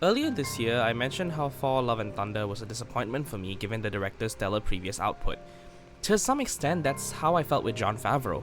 Earlier this year, I mentioned how Thor: Love and Thunder was a disappointment for me given the director's stellar previous output. To some extent, that's how I felt with Jon Favreau.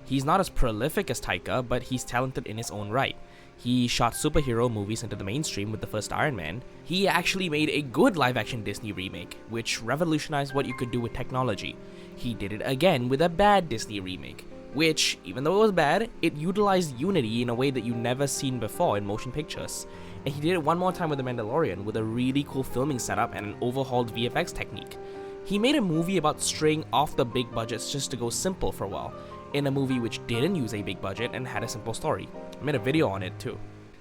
He's not as prolific as Taika, but he's talented in his own right. He shot superhero movies into the mainstream with the first Iron Man. He actually made a good live-action Disney remake, which revolutionized what you could do with technology. He did it again with a bad Disney remake, which, even though it was bad, it utilized Unity in a way that you've never seen before in motion pictures. And he did it one more time with The Mandalorian with a really cool filming setup and an overhauled VFX technique. He made a movie about straying off the big budgets just to go simple for a while, in a movie which didn't use a big budget and had a simple story. I made a video on it too.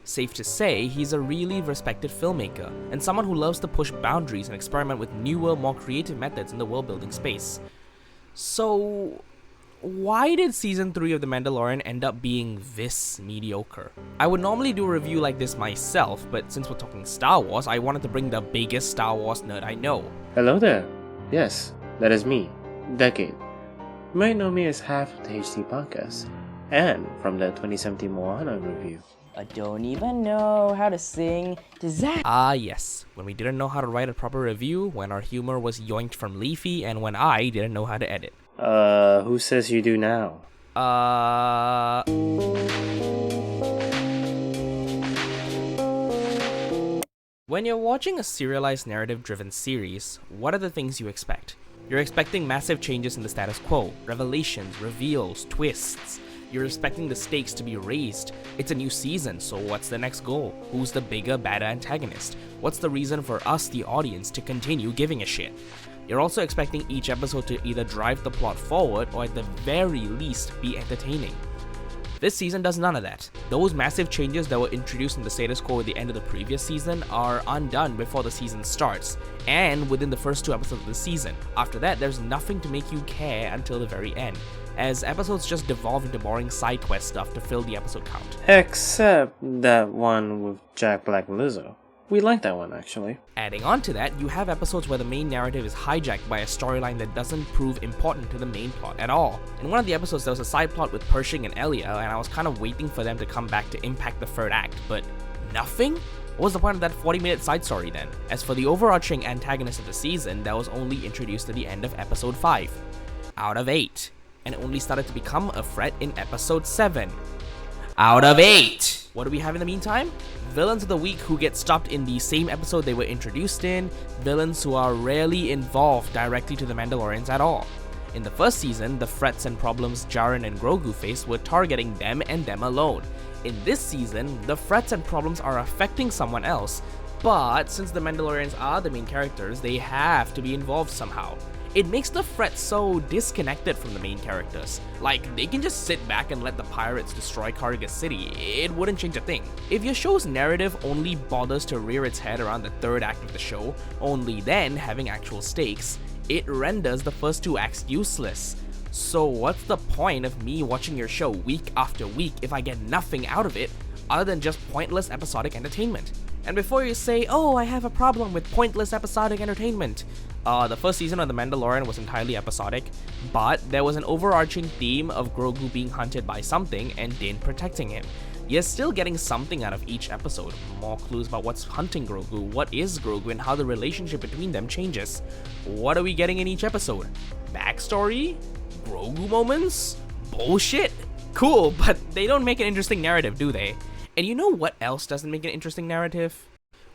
Safe to say, he's a really respected filmmaker, and someone who loves to push boundaries and experiment with newer, more creative methods in the world-building space. So, why did Season 3 of The Mandalorian end up being this mediocre? I would normally do a review like this myself, but since we're talking Star Wars, I wanted to bring the biggest Star Wars nerd I know. Hello there. Yes, that is me, Decade. You might know me as half of the HD podcast, and from the 2017 Moana review. I don't even know how to sing. Does that? Ah yes, when we didn't know how to write a proper review, when our humor was yoinked from Leafy, and when I didn't know how to edit. Who says you do now? When you're watching a serialized narrative-driven series, what are the things you expect? You're expecting massive changes in the status quo, revelations, reveals, twists. You're expecting the stakes to be raised. It's a new season, so what's the next goal? Who's the bigger, badder antagonist? What's the reason for us, the audience, to continue giving a shit? You're also expecting each episode to either drive the plot forward or at the very least be entertaining. This season does none of that. Those massive changes that were introduced in the status quo at the end of the previous season are undone before the season starts, and within the first 2 episodes of the season. After that, there's nothing to make you care until the very end, as episodes just devolve into boring side quest stuff to fill the episode count. Except that one with Jack Black and Lizzo. We like that one, actually. Adding on to that, you have episodes where the main narrative is hijacked by a storyline that doesn't prove important to the main plot at all. In one of the episodes, there was a side plot with Pershing and Elia, and I was kind of waiting for them to come back to impact the third act, but nothing? What was the point of that 40-minute side story then? As for the overarching antagonist of the season, that was only introduced at the end of episode 5, out of 8, and it only started to become a threat in episode 7, out of 8. What do we have in the meantime? Villains of the week who get stopped in the same episode they were introduced in, villains who are rarely involved directly to the Mandalorians at all. In the first season, the threats and problems Jaren and Grogu faced were targeting them and them alone. In this season, the threats and problems are affecting someone else, but since the Mandalorians are the main characters, they have to be involved somehow. It makes the threat so disconnected from the main characters. Like, they can just sit back and let the pirates destroy Karga City, it wouldn't change a thing. If your show's narrative only bothers to rear its head around the third act of the show, only then having actual stakes, it renders the first 2 acts useless. So what's the point of me watching your show week after week if I get nothing out of it other than just pointless episodic entertainment? And before you say, oh, I have a problem with pointless episodic entertainment, the first season of The Mandalorian was entirely episodic, but there was an overarching theme of Grogu being hunted by something and Din protecting him. You're still getting something out of each episode, more clues about what's hunting Grogu, what is Grogu, and how the relationship between them changes. What are we getting in each episode? Backstory? Grogu moments? Bullshit? Cool, but they don't make an interesting narrative, do they? And you know what else doesn't make an interesting narrative?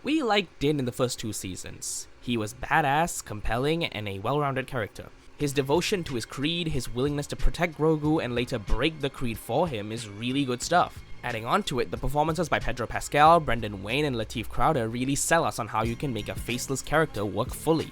We liked Din in the first 2 seasons. He was badass, compelling, and a well-rounded character. His devotion to his creed, his willingness to protect Grogu and later break the creed for him is really good stuff. Adding on to it, the performances by Pedro Pascal, Brendan Wayne, and Lateef Crowder really sell us on how you can make a faceless character work fully.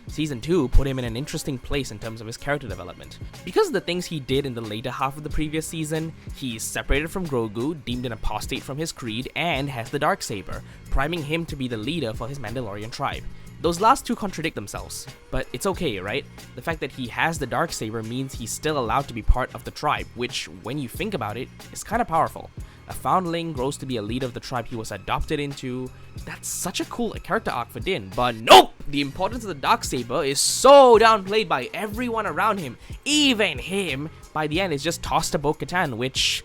Season 2 put him in an interesting place in terms of his character development. Because of the things he did in the later half of the previous season, he's separated from Grogu, deemed an apostate from his creed, and has the Darksaber, priming him to be the leader for his Mandalorian tribe. Those last 2 contradict themselves, but it's okay, right? The fact that he has the Darksaber means he's still allowed to be part of the tribe, which, when you think about it, is kinda powerful. A foundling grows to be a leader of the tribe he was adopted into. That's such a cool character arc for Din, but nope! The importance of the Darksaber is so downplayed by everyone around him, even him. By the end, it's just tossed to Bo-Katan, which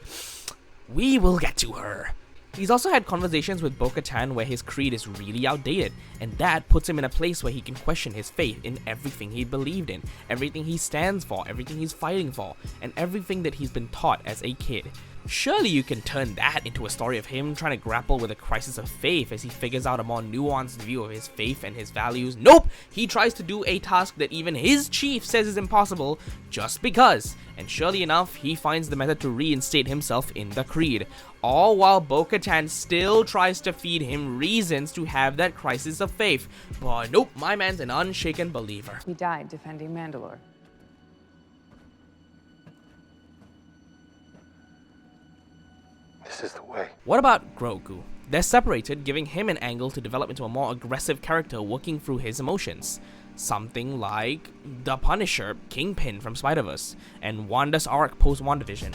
we will get to her. He's also had conversations with Bo-Katan where his creed is really outdated, and that puts him in a place where he can question his faith in everything he believed in, everything he stands for, everything he's fighting for, and everything that he's been taught as a kid. Surely you can turn that into a story of him trying to grapple with a crisis of faith as he figures out a more nuanced view of his faith and his values. Nope! He tries to do a task that even his chief says is impossible just because. And surely enough, he finds the method to reinstate himself in the creed. All while Bo-Katan still tries to feed him reasons to have that crisis of faith. But nope, my man's an unshaken believer. He died defending Mandalore. This is the way. What about Grogu? They're separated, giving him an angle to develop into a more aggressive character working through his emotions. Something like the Punisher, Kingpin from Spider-Verse, and Wanda's arc post-WandaVision.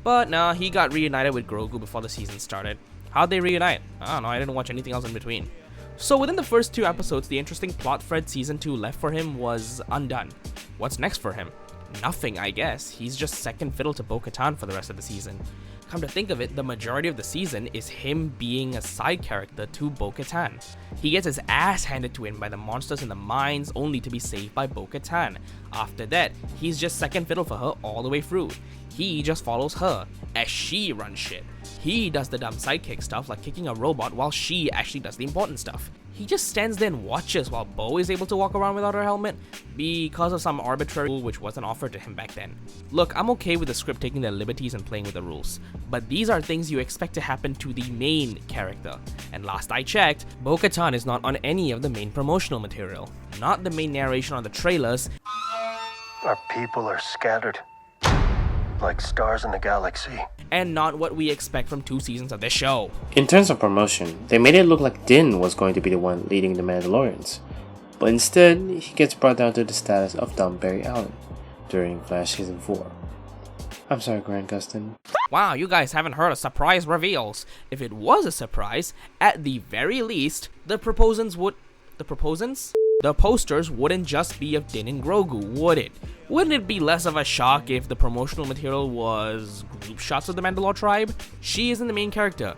But nah, he got reunited with Grogu before the season started. How'd they reunite? I don't know, I didn't watch anything else in between. So within the first 2 episodes, the interesting plot thread season 2 left for him was undone. What's next for him? Nothing, I guess. He's just second fiddle to Bo-Katan for the rest of the season. Come to think of it, the majority of the season is him being a side character to Bo-Katan. He gets his ass handed to him by the monsters in the mines only to be saved by Bo-Katan. After that, he's just second fiddle for her all the way through. He just follows her as she runs shit. He does the dumb sidekick stuff like kicking a robot while she actually does the important stuff. He just stands there and watches while Bo is able to walk around without her helmet because of some arbitrary rule which wasn't offered to him back then. Look, I'm okay with the script taking their liberties and playing with the rules, but these are things you expect to happen to the main character. And last I checked, Bo-Katan is not on any of the main promotional material, not the main narration on the trailers. Our people are scattered like stars in the galaxy. And not what we expect from 2 seasons of this show. In terms of promotion, they made it look like Din was going to be the one leading the Mandalorians, but instead, he gets brought down to the status of Dumb Barry Allen during Flash Season 4. I'm sorry, Grant Gustin. Wow, you guys haven't heard of surprise reveals. If it was a surprise, at the very least, the posters wouldn't just be of Din and Grogu, would it? Wouldn't it be less of a shock if the promotional material was group shots of the Mandalore tribe? She isn't the main character.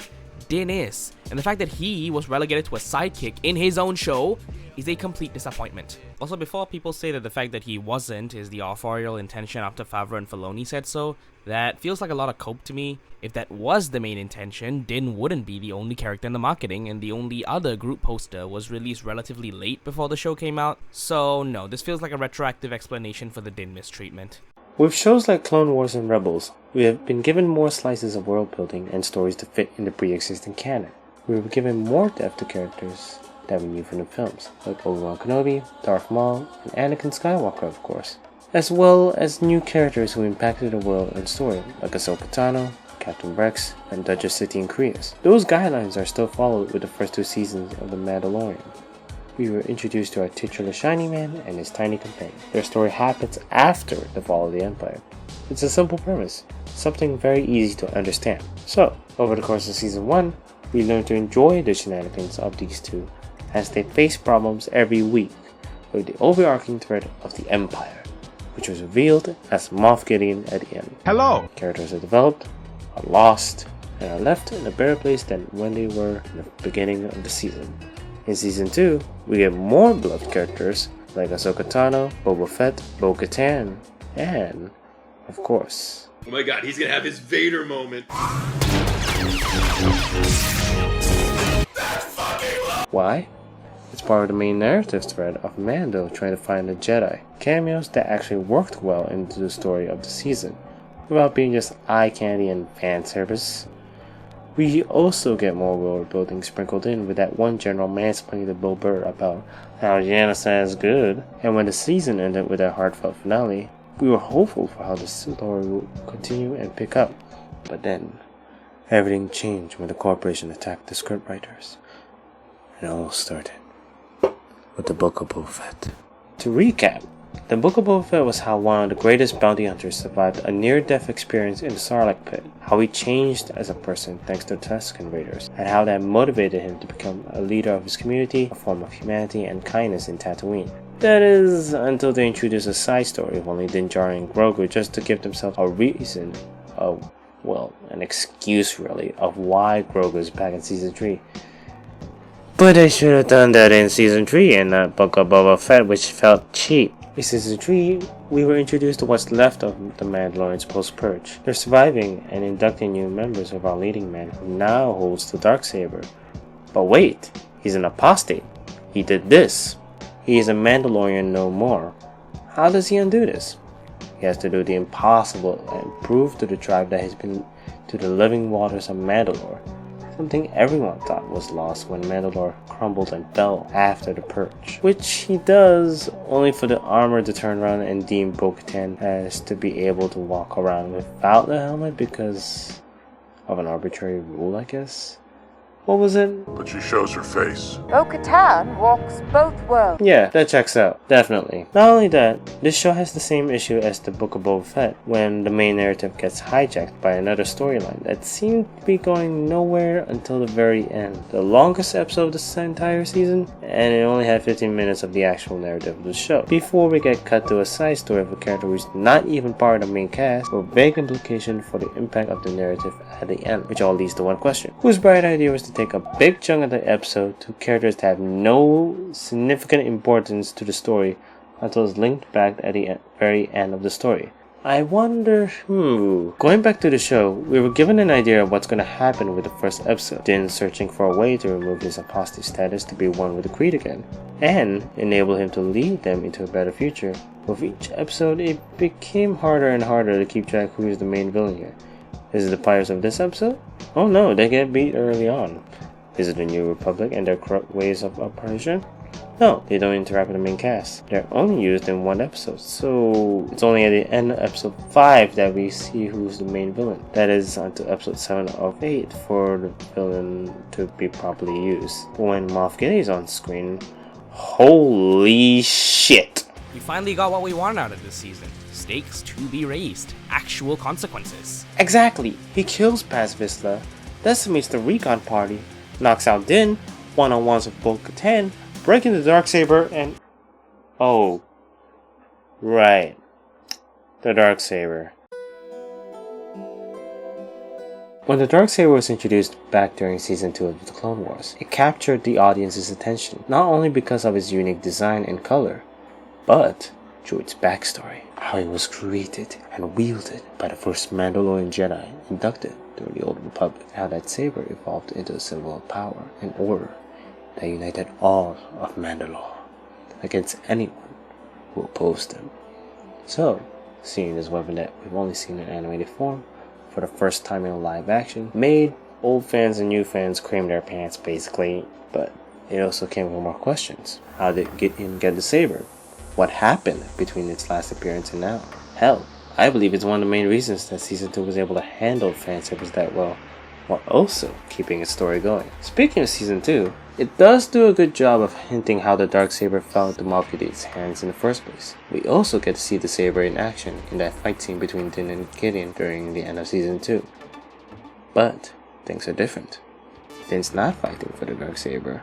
Din is. And the fact that he was relegated to a sidekick in his own show is a complete disappointment. Also, before people say that the fact that he wasn't is the authorial intention after Favreau and Filoni said so, that feels like a lot of cope to me. If that was the main intention, Din wouldn't be the only character in the marketing, and the only other group poster was released relatively late before the show came out. So no, this feels like a retroactive explanation for the Din mistreatment. With shows like Clone Wars and Rebels, we have been given more slices of world building and stories to fit in the pre-existing canon. We were given more depth to characters that we knew from the films, like Obi-Wan Kenobi, Darth Maul, and Anakin Skywalker of course, as well as new characters who impacted the world and story, like Ahsoka Tano, Captain Rex, and Duchess City and Kryus. Those guidelines are still followed with the first 2 seasons of The Mandalorian. We were introduced to our titular Shiny Man and his tiny companion. Their story happens after the fall of the Empire. It's a simple premise, something very easy to understand. So, over the course of Season 1, we learned to enjoy the shenanigans of these two as they face problems every week with the overarching threat of the Empire, which was revealed as Moff Gideon at the end. Hello! Characters are developed, are lost, and are left in a better place than when they were in the beginning of the season. In Season 2, we get more beloved characters like Ahsoka Tano, Boba Fett, Bo-Katan, and, of course... Oh my god, he's gonna have his Vader moment. Why? It's part of the main narrative thread of Mando trying to find the Jedi. Cameos that actually worked well into the story of the season, without being just eye candy and fan service. We also get more world building sprinkled in with that one general mansplaining to Bill Burr about how genocide is good. And when the season ended with that heartfelt finale, we were hopeful for how the story would continue and pick up. But then, everything changed when the corporation attacked the scriptwriters. It all started with the Book of Boba Fett. To recap, the Book of Boba Fett was how one of the greatest bounty hunters survived a near-death experience in the Sarlacc pit, how he changed as a person thanks to the Tusken Raiders, and how that motivated him to become a leader of his community, a form of humanity and kindness in Tatooine. That is, until they introduced a side story of only Din Djarin and Grogu just to give themselves a reason, well, an excuse really, of why Grogu is back in Season 3. But they should have done that in Season 3 and not Book of Boba Fett, which felt cheap. In Season 3, we were introduced to what's left of the Mandalorians post-purge. They're surviving and inducting new members of our leading man who now holds the Darksaber. But wait, he's an apostate. He did this. He is a Mandalorian no more. How does he undo this? He has to do the impossible and prove to the tribe that he's been to the living waters of Mandalore. Something everyone thought was lost when Mandalore crumbled and fell after the purge. Which he does, only for the armor to turn around and deem Bo-Katan as to be able to walk around without the helmet because of an arbitrary rule, I guess. What was it? But she shows her face. Bo-Katan walks both worlds. Yeah, that checks out. Definitely. Not only that, this show has the same issue as the Book of Boba Fett, when the main narrative gets hijacked by another storyline that seemed to be going nowhere until the very end. The longest episode of this entire season, and it only had 15 minutes of the actual narrative of the show, before we get cut to a side story of a character who's not even part of the main cast, or vague implication for the impact of the narrative at the end, which all leads to one question. Whose bright idea was to take a big chunk of the episode to characters that have no significant importance to the story until it's linked back at the very end of the story? I wonder Going back to the show, we were given an idea of what's going to happen with the first episode. Din searching for a way to remove his apostate status to be one with the Creed again, and enable him to lead them into a better future. With each episode, it became harder and harder to keep track who is the main villain here. Is it the pirates of this episode? Oh no, they get beat early on. Is it the New Republic and their corrupt ways of operation? No, they don't interact with the main cast. They're only used in one episode, so it's only at the end of episode 5 that we see who's the main villain. That is until episode 7 of 8 for the villain to be properly used. But when Moff Gideon is on screen, holy shit! We finally got what we wanted out of this season. Stakes to be raised. Actual consequences. Exactly! He kills Paz Vizsla, decimates the Recon Party, knocks out Din, one-on-ones with Bo-Katan, breaking the Darksaber, and... oh. Right. The Darksaber. When the Darksaber was introduced back during Season 2 of the Clone Wars, it captured the audience's attention, not only because of its unique design and color, but through its backstory, how it was created and wielded by the first Mandalorian Jedi inducted during the Old Republic, how that saber evolved into a symbol of power and order that united all of Mandalore against anyone who opposed them. So, seeing this weapon that we've only seen in animated form for the first time in live action made old fans and new fans cream their pants basically, but it also came with more questions. How did Gideon get the saber? What happened between its last appearance and now? Hell, I believe it's one of the main reasons that Season 2 was able to handle fan service that well, while also keeping its story going. Speaking of Season 2, it does do a good job of hinting how the Darksaber fell into Moff Gideon's hands in the first place. We also get to see the saber in action in that fight scene between Din and Gideon during the end of Season 2. But things are different. Din's not fighting for the Darksaber,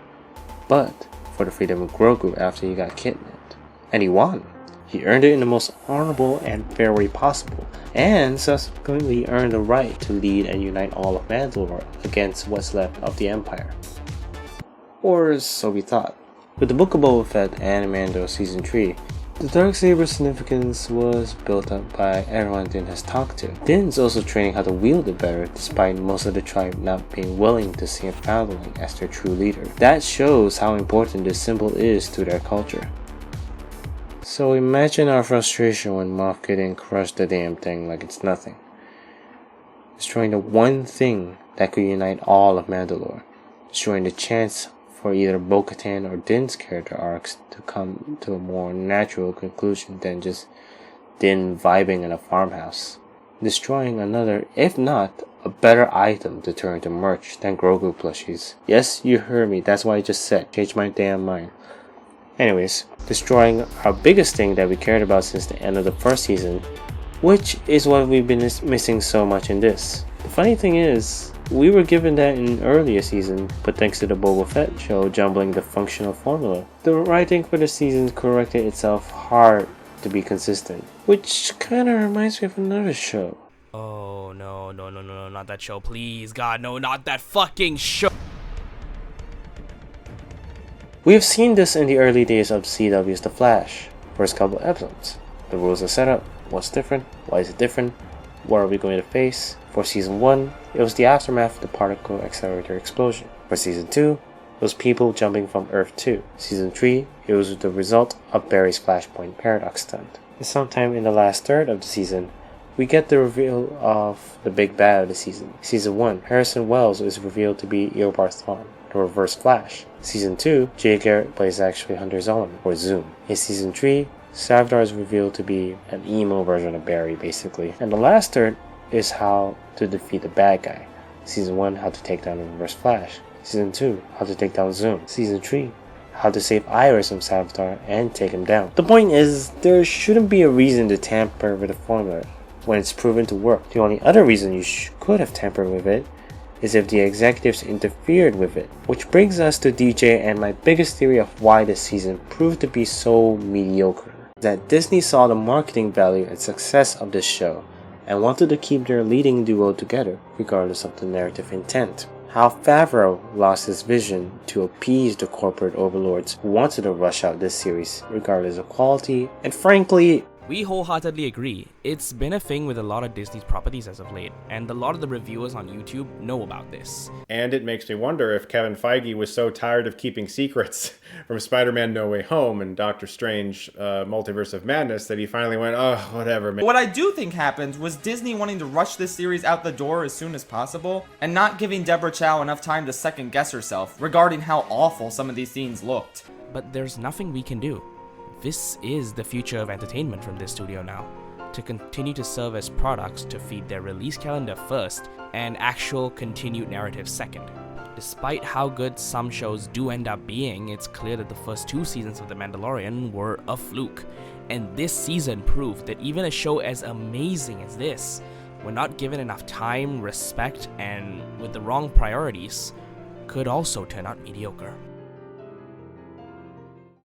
but for the freedom of Grogu after he got kidnapped. And he won. He earned it in the most honorable and fair way possible, and subsequently earned the right to lead and unite all of Mandalore against what's left of the Empire. Or so we thought. With the Book of Boba Fett and Mando Season 3, the Darksaber's significance was built up by everyone Din has talked to. Din's also training how to wield it better, despite most of the tribe not being willing to see a foundling as their true leader. That shows how important this symbol is to their culture. So imagine our frustration when Moff Gideon crushed the damn thing like it's nothing, destroying the one thing that could unite all of Mandalore, destroying the chance for either Bo-Katan or Din's character arcs to come to a more natural conclusion than just Din vibing in a farmhouse, destroying another, if not a better item to turn to merch than Grogu plushies. Yes, you heard me, that's what I just said, change my damn mind. Anyways, destroying our biggest thing that we cared about since the end of the first season, which is what we've been missing so much in this. The funny thing is, we were given that in an earlier season, but thanks to the Boba Fett show jumbling the functional formula, the writing for the season corrected itself hard to be consistent, which kinda reminds me of another show. Oh. No, not that show. Please, God, no, not that fucking show. We have seen this in the early days of CW's The Flash, first couple episodes. The rules are set up. What's different? Why is it different? What are we going to face? For Season 1, it was the aftermath of the particle accelerator explosion. For Season 2, it was people jumping from Earth 2. Season 3, it was the result of Barry's Flashpoint Paradox stunt. And sometime in the last third of the season, we get the reveal of the big bad of the season. Season 1, Harrison Wells is revealed to be Eobard Thawne, the Reverse Flash. Season 2, Jay Garrett plays actually Hunter Zolomon, or Zoom. In Season 3, Savdar is revealed to be an emo version of Barry, basically. And the last third is how to defeat the bad guy. Season 1, how to take down the Reverse Flash. Season 2, how to take down Zoom. Season 3, how to save Iris from Savdar and take him down. The point is, there shouldn't be a reason to tamper with the formula when it's proven to work. The only other reason you could have tampered with it is if the executives interfered with it. Which brings us to DJ and my biggest theory of why this season proved to be so mediocre. That Disney saw the marketing value and success of this show and wanted to keep their leading duo together regardless of the narrative intent. How Favreau lost his vision to appease the corporate overlords who wanted to rush out this series regardless of quality, and frankly, We wholeheartedly agree. It's been a thing with a lot of Disney's properties as of late, and a lot of the reviewers on YouTube know about this. And it makes me wonder if Kevin Feige was so tired of keeping secrets from Spider-Man No Way Home and Doctor Strange Multiverse of Madness that he finally went, oh, whatever, man. What I do think happened was Disney wanting to rush this series out the door as soon as possible, and not giving Deborah Chow enough time to second guess herself regarding how awful some of these scenes looked. But there's nothing we can do. This is the future of entertainment from this studio now, to continue to serve as products to feed their release calendar first and actual continued narrative second. Despite how good some shows do end up being, it's clear that the first 2 seasons of The Mandalorian were a fluke, and this season proved that even a show as amazing as this, when not given enough time, respect, and with the wrong priorities, could also turn out mediocre.